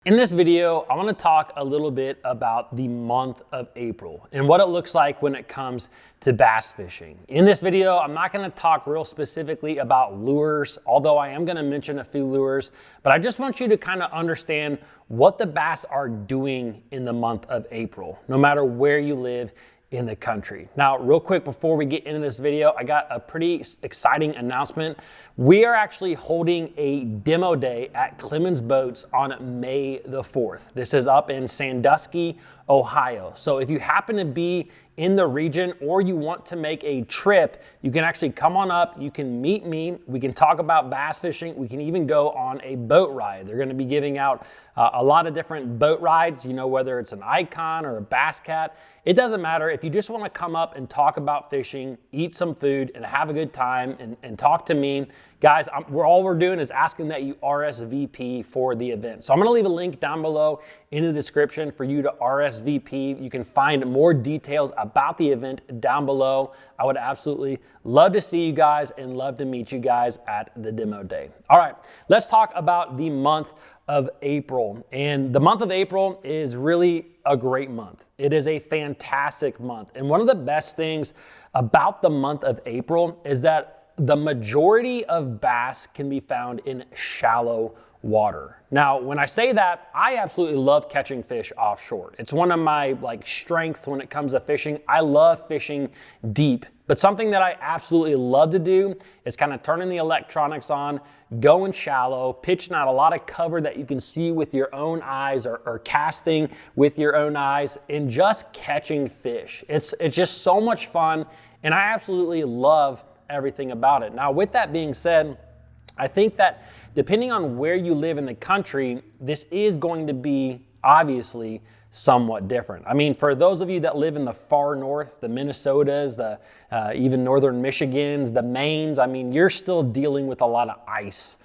In this video, I want to talk a little bit about the month of April and what it looks like when it comes to bass fishing. In this video, I'm not going to talk real specifically about lures, although I am going to mention a few lures, but I just want you to kind of understand what the bass are doing in the month of April, no matter where you live in the country. Now, real quick before we get into this video, I got a pretty exciting announcement. We are actually holding a demo day at CLEMONS Boats on May the 4th. This is up in Sandusky, Ohio. So if you happen to be in the region or you want to make a trip, you can actually come on up, you can meet me, we can talk about bass fishing, we can even go on a boat ride. They're gonna be giving out a lot of different boat rides, you know, whether it's an Icon or a Bass Cat, it doesn't matter. If you just wanna come up and talk about fishing, eat some food and have a good time and talk to me, guys, all we're doing is asking that you RSVP for the event. So I'm gonna leave a link down below in the description for you to RSVP. You can find more details about the event down below. I would absolutely love to see you guys and love to meet you guys at the demo day. All right, let's talk about the month of April. And the month of April is really a great month. It is a fantastic month. And one of the best things about the month of April is that the majority of bass can be found in shallow water. Now, when I say that, I absolutely love catching fish offshore. It's one of my strengths when it comes to fishing. I love fishing deep, but something that I absolutely love to do is kind of turning the electronics on, going shallow, pitching out a lot of cover that you can see with your own eyes or casting with your own eyes and just catching fish. It's just so much fun and I absolutely love everything about it. Now, with that being said, I think that depending on where you live in the country, this is going to be obviously somewhat different. I mean, for those of you that live in the far north, the Minnesotas, the even northern Michigans, the Maines, I mean, you're still dealing with a lot of ice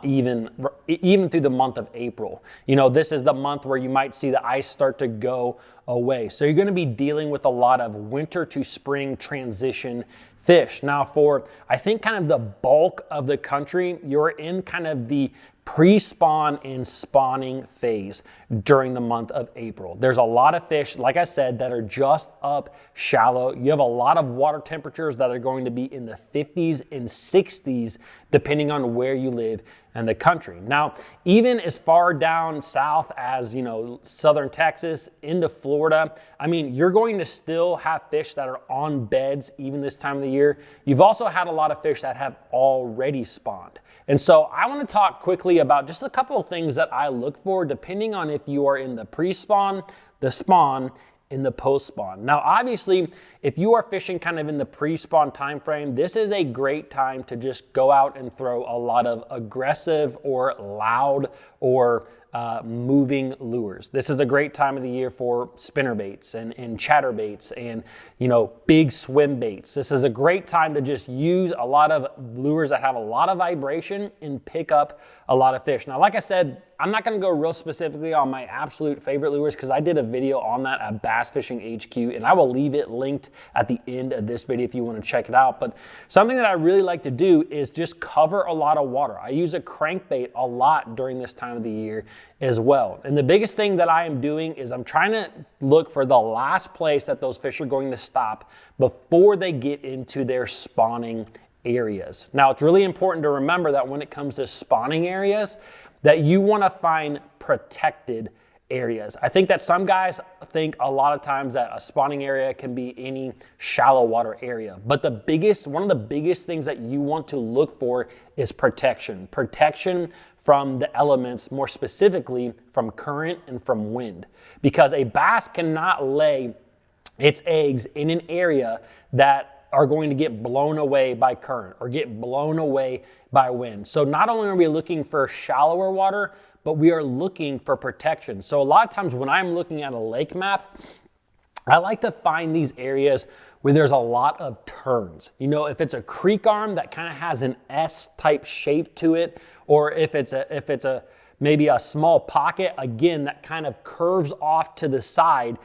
even through the month of April. You know, this is the month where you might see the ice start to go away. So you're going to be dealing with a lot of winter to spring transition fish. Now for, I think kind of the bulk of the country, you're in kind of the pre-spawn and spawning phase during the month of April. There's a lot of fish, like I said, that are just up shallow. You have a lot of water temperatures that are going to be in the 50s and 60s, depending on where you live in the country. Now, even as far down south as, you know, southern Texas into Florida, I mean, you're going to still have fish that are on beds even this time of the year. You've also had a lot of fish that have already spawned. And so I want to talk quickly about just a couple of things that I look for depending on if you are in the pre-spawn, the spawn, in the post-spawn. Now, obviously, if you are fishing kind of in the pre-spawn time frame, this is a great time to just go out and throw a lot of aggressive or loud or moving lures. This is a great time of the year for spinner baits and chatterbaits and, you know, big swim baits. This is a great time to just use a lot of lures that have a lot of vibration and pick up a lot of fish. Now, like I said, I'm not going to go real specifically on my absolute favorite lures because I did a video on that at BassFishingHQ and I will leave it linked at the end of this video if you want to check it out. But something that I really like to do is just cover a lot of water. I use a crankbait a lot during this time of the year as well. And the biggest thing that I am doing is I'm trying to look for the last place that those fish are going to stop before they get into their spawning areas. Now, it's really important to remember that when it comes to spawning areas, that you want to find protected areas. I think that some guys think a lot of times that a spawning area can be any shallow water area. But one of the biggest things that you want to look for is protection. Protection from the elements, more specifically from current and from wind. Because a bass cannot lay its eggs in an area that are going to get blown away by current or get blown away by wind. So not only are we looking for shallower water, but we are looking for protection. So a lot of times when I'm looking at a lake map, I like to find these areas where there's a lot of turns. You know, if it's a creek arm that kind of has an S-type shape to it, or if it's maybe a small pocket, again, that kind of curves off to the side,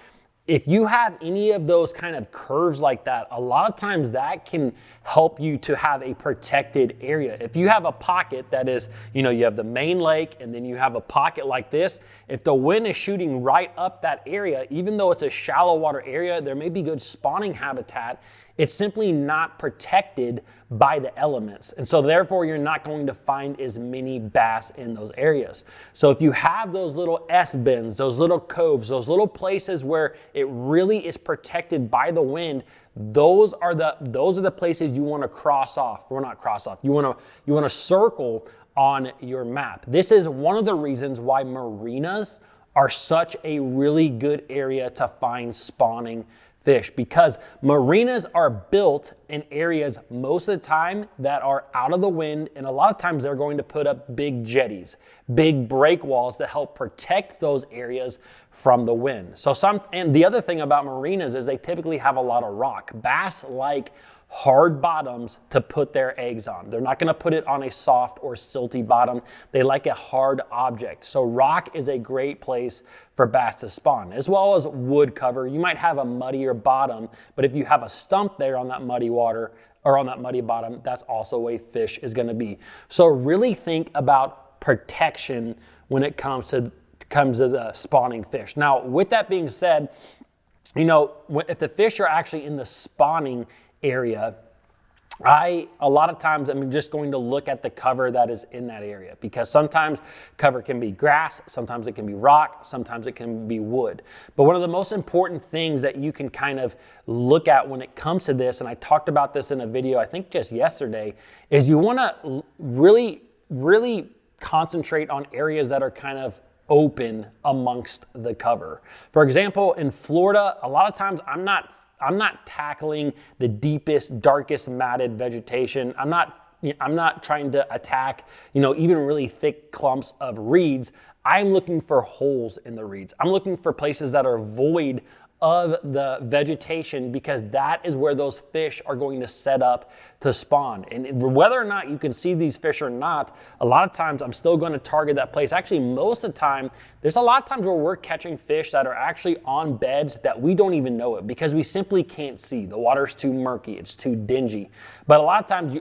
if you have any of those kind of curves like that, a lot of times that can help you to have a protected area. If you have a pocket that is, you know, you have the main lake and then you have a pocket like this, if the wind is shooting right up that area, even though it's a shallow water area, there may be good spawning habitat. It's simply not protected by the elements. And so therefore you're not going to find as many bass in those areas. So if you have those little S-bends, those little coves, those little places where it really is protected by the wind, those are the places you want to cross off. Or not cross off. You want to circle on your map. This is one of the reasons why marinas are such a really good area to find spawning fish, because marinas are built in areas most of the time that are out of the wind, and a lot of times they're going to put up big jetties, big break walls to help protect those areas from the wind. And the other thing about marinas is they typically have a lot of rock. Bass like hard bottoms to put their eggs on. They're not going to put it on a soft or silty bottom. They like a hard object. So rock is a great place for bass to spawn, as well as wood cover. You might have a muddier bottom, but if you have a stump there on that muddy water or on that muddy bottom, that's also where fish is going to be. So really think about protection when it comes to the spawning fish. Now, with that being said, you know, if the fish are actually in the spawning area, a lot of times I'm just going to look at the cover that is in that area, because sometimes cover can be grass, sometimes it can be rock, sometimes it can be wood. But one of the most important things that you can kind of look at when it comes to this, and I talked about this in a video I think just yesterday, is you want to really concentrate on areas that are kind of open amongst the cover. For example, in Florida, a lot of times I'm not tackling the deepest, darkest matted vegetation. I'm not trying to attack, you know, even really thick clumps of reeds. I'm looking for holes in the reeds. I'm looking for places that are void of the vegetation, because that is where those fish are going to set up to spawn. And whether or not you can see these fish or not, a lot of times I'm still going to target that place. Actually, most of the time, there's a lot of times where we're catching fish that are actually on beds that we don't even know it, because we simply can't see. The water's too murky, it's too dingy. But a lot of times,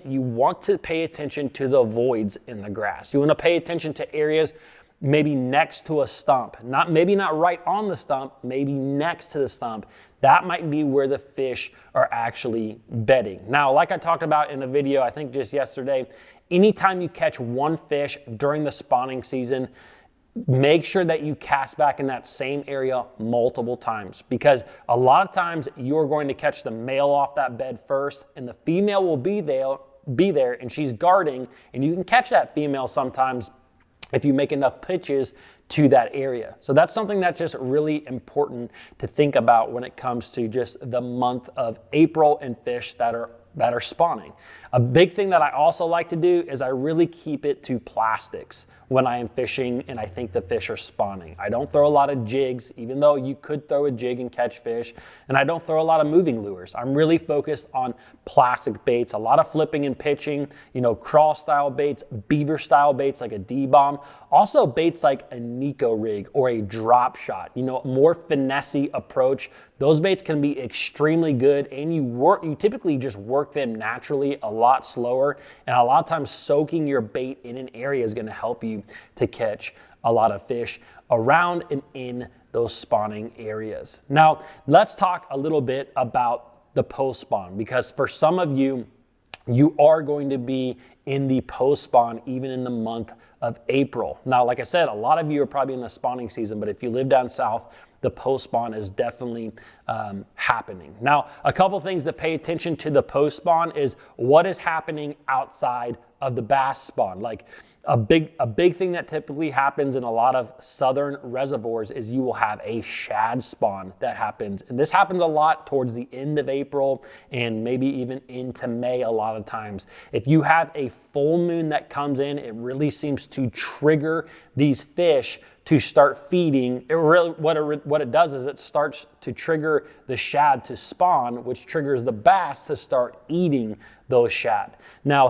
you want to pay attention to the voids in the grass. You want to pay attention to areas maybe next to a stump, maybe not right on the stump, maybe next to the stump. That might be where the fish are actually bedding. Now, like I talked about in a video, I think just yesterday, anytime you catch one fish during the spawning season, make sure that you cast back in that same area multiple times, because a lot of times you're going to catch the male off that bed first, and the female will be there and she's guarding, and you can catch that female sometimes if you make enough pitches to that area. So that's something that's just really important to think about when it comes to just the month of April and fish that are spawning. A big thing that I also like to do is I really keep it to plastics when I am fishing and I think the fish are spawning. I don't throw a lot of jigs, even though you could throw a jig and catch fish, and I don't throw a lot of moving lures. I'm really focused on plastic baits, a lot of flipping and pitching, you know, crawl style baits, beaver style baits like a D-bomb, also baits like a Nico rig or a drop shot, you know, more finessey approach. Those baits can be extremely good, and you typically just work them naturally a lot slower, and a lot of times soaking your bait in an area is going to help you to catch a lot of fish around and in those spawning areas. Now, let's talk a little bit about the post spawn, because for some of you, you are going to be in the post spawn even in the month of April. Now, like I said, a lot of you are probably in the spawning season, but if you live down south, the post spawn is definitely happening. Now, a couple things to pay attention to the post spawn is what is happening outside of the bass spawn. Like a big thing that typically happens in a lot of southern reservoirs is you will have a shad spawn that happens. And this happens a lot towards the end of April and maybe even into May a lot of times. If you have a full moon that comes in, it really seems to trigger these fish to start feeding. What it does is it starts to trigger the shad to spawn, which triggers the bass to start eating those shad. Now,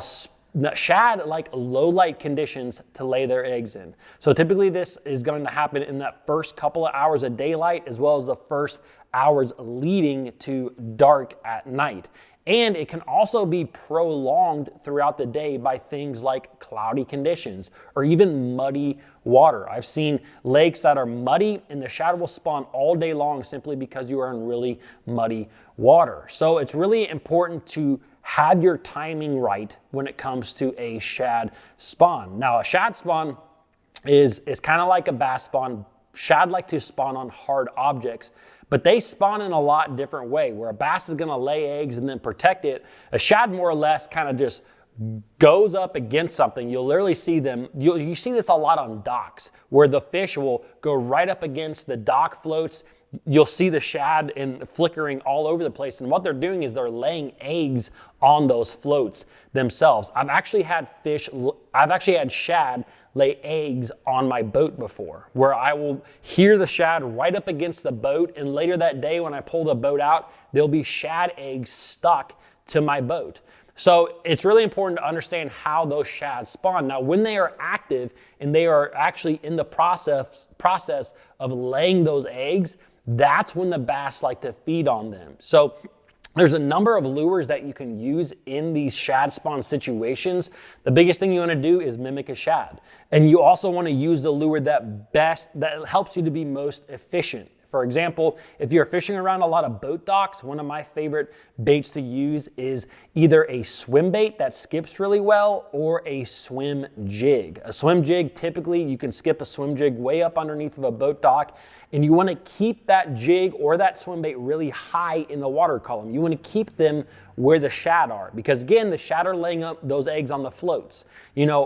shad like low light conditions to lay their eggs in. So typically this is going to happen in that first couple of hours of daylight, as well as the first hours leading to dark at night. And it can also be prolonged throughout the day by things like cloudy conditions or even muddy water. I've seen lakes that are muddy and the shad will spawn all day long simply because you are in really muddy water. So it's really important to have your timing right when it comes to a shad spawn. Now, a shad spawn is kind of like a bass spawn. Shad like to spawn on hard objects, but they spawn in a lot different way. Where a bass is going to lay eggs and then protect it, a shad more or less kind of just goes up against something. You'll literally see them, you see this a lot on docks, where the fish will go right up against the dock floats. You'll see the shad and flickering all over the place, and what they're doing is they're laying eggs on those floats themselves. I've actually had shad lay eggs on my boat before, where I will hear the shad right up against the boat, and later that day when I pull the boat out, there'll be shad eggs stuck to my boat. So it's really important to understand how those shad spawn. Now, when they are active and they are actually in the process of laying those eggs, that's when the bass like to feed on them. So there's a number of lures that you can use in these shad spawn situations. The biggest thing you want to do is mimic a shad. And you also want to use the lure that helps you to be most efficient. For example, if you're fishing around a lot of boat docks, one of my favorite baits to use is either a swim bait that skips really well or a swim jig. A swim jig, typically you can skip a swim jig way up underneath of a boat dock, and you want to keep that jig or that swim bait really high in the water column. You want to keep them where the shad are, because again, the shad are laying up those eggs on the floats, you know,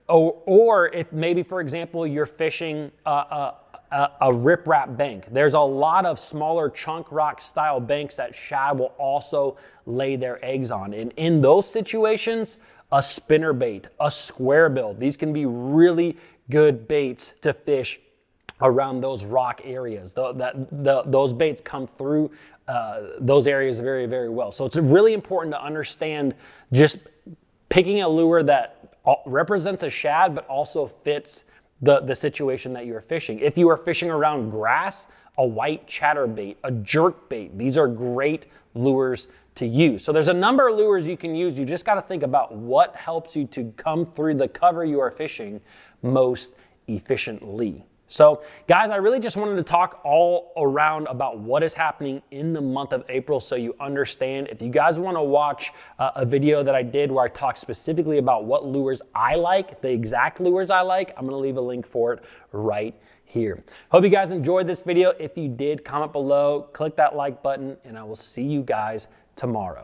or if maybe, for example, you're fishing a riprap bank. There's a lot of smaller chunk rock style banks that shad will also lay their eggs on. And in those situations, a spinner bait, a square bill, these can be really good baits to fish around those rock areas. Those baits come through those areas very, very well. So it's really important to understand just picking a lure that represents a shad but also fits the situation that you're fishing. If you are fishing around grass, a white chatterbait, a jerk bait, these are great lures to use. So there's a number of lures you can use. You just got to think about what helps you to come through the cover you are fishing most efficiently. So guys, I really just wanted to talk all around about what is happening in the month of April so you understand. If you guys want to watch a video that I did where I talk specifically about what lures I like, the exact lures I like, I'm going to leave a link for it right here. Hope you guys enjoyed this video. If you did, comment below, click that like button, and I will see you guys tomorrow.